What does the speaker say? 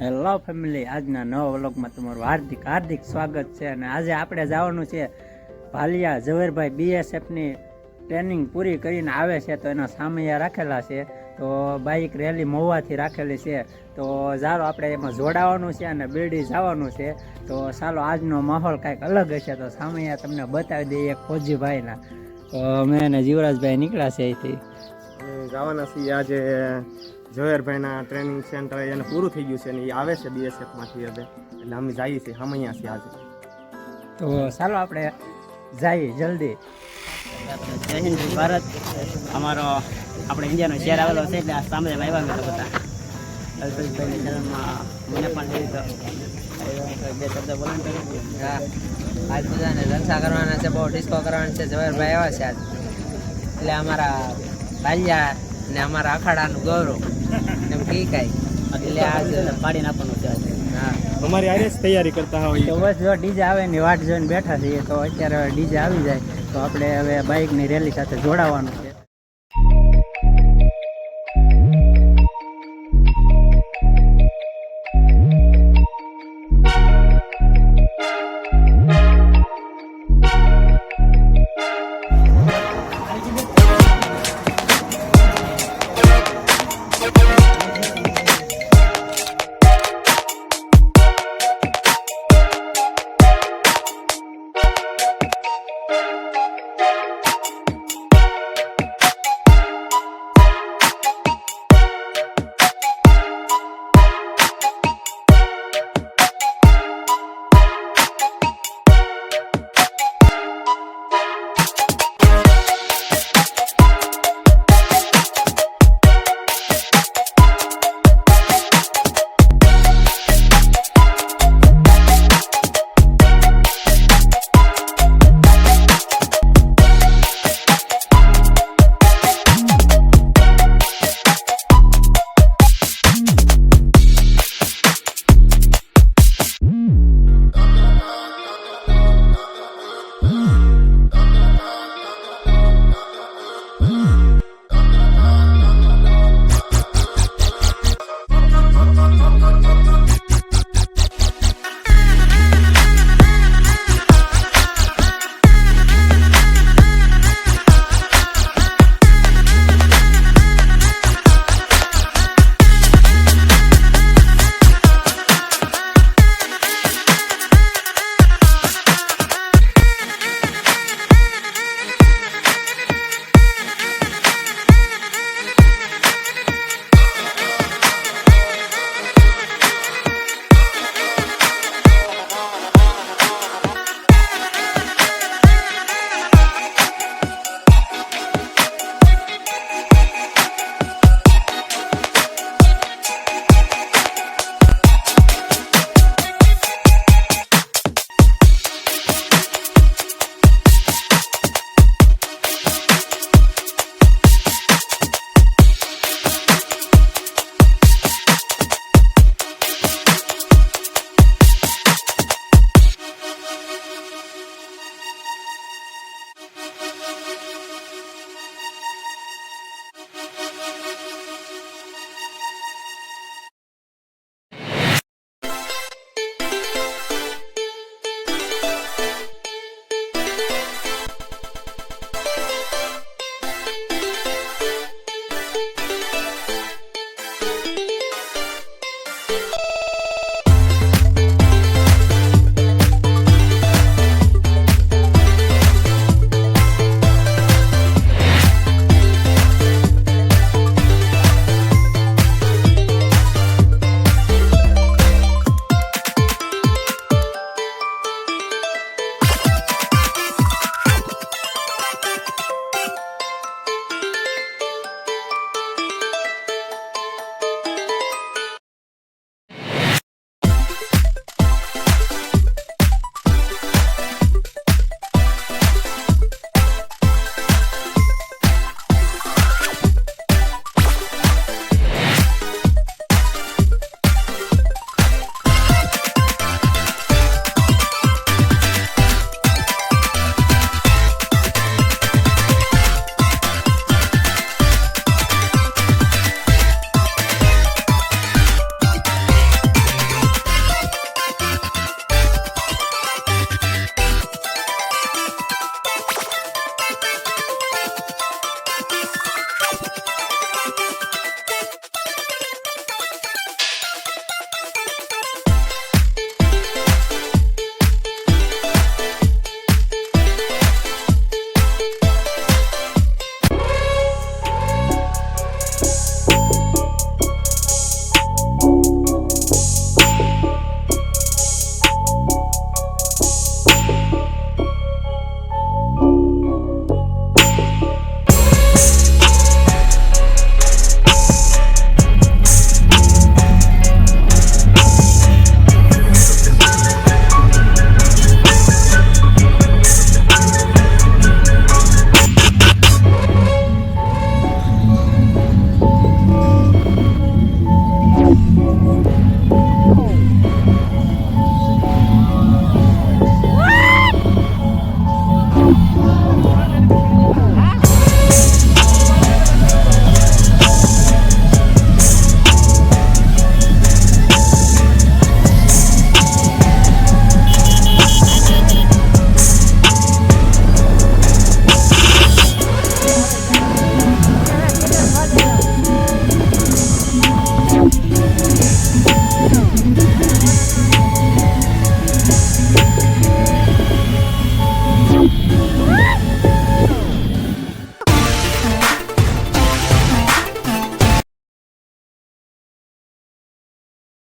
Hello family, આજના નવા વ્લોગમાં તમારું હાર્દિક હાર્દિક સ્વાગત છે. અને આજે આપણે જવાનું છે ભાલિયા. ઝવેરભાઈ બીએસએફની ટ્રેનિંગ પૂરી કરીને આવે છે તો એના સામૈયા રાખેલા છે, તો બાઇક રેલી મહુવાથી રાખેલી છે. તો ચાલો આપણે એમાં જોડાવાનું છે અને બેડી જવાનું છે. તો ચાલો આજનો માહોલ કાંઈક અલગ હશે, તો સામૈયા તમને બતાવી દઈએ એક ફોજીભાઈના. તો અમે અને જીવરાજભાઈ નીકળ્યા છે અહીંથી જવાના છીએ આજે ઝવેરભાઈના ટ્રેનિંગ સેન્ટર એને પૂરું થઈ ગયું છે ને એ આવે છે બીએસએફમાંથી હવે, એટલે અમે જઈએ છીએ હમૈયા છીએ આજે. તો ચાલો આપણે જઈએ જલ્દી. જય હિન્દ જય ભારત. અમારો આપણે ઇન્ડિયાનો શહેર આવેલો છે એટલે આ સામે આવ્યા મેં બધા અલ્પેશભાઈની ચેનલમાં મને પણ લીધો બે શબ્દ બોલાવી. હા, આજ બધાને જલસા કરવાના છે, બહુ ડિસ્કો કરવાના છે. ઝવેરભાઈ આવ્યા છે આજ, એટલે અમારા ભાલિયા ને અમારા અખાડાનું ગૌરવ એમ કી કાંઈ, એટલે આજ પાડી નાખવાનું છે આજે. હા, અમારી આરે જ તૈયારી કરતા હોય. તો બસ જો ડીજે આવે ની વાટ જોઈને બેઠા છીએ. તો અત્યારે ડીજે આવી જાય તો આપણે હવે બાઇકની રેલી સાથે જોડાવાનું.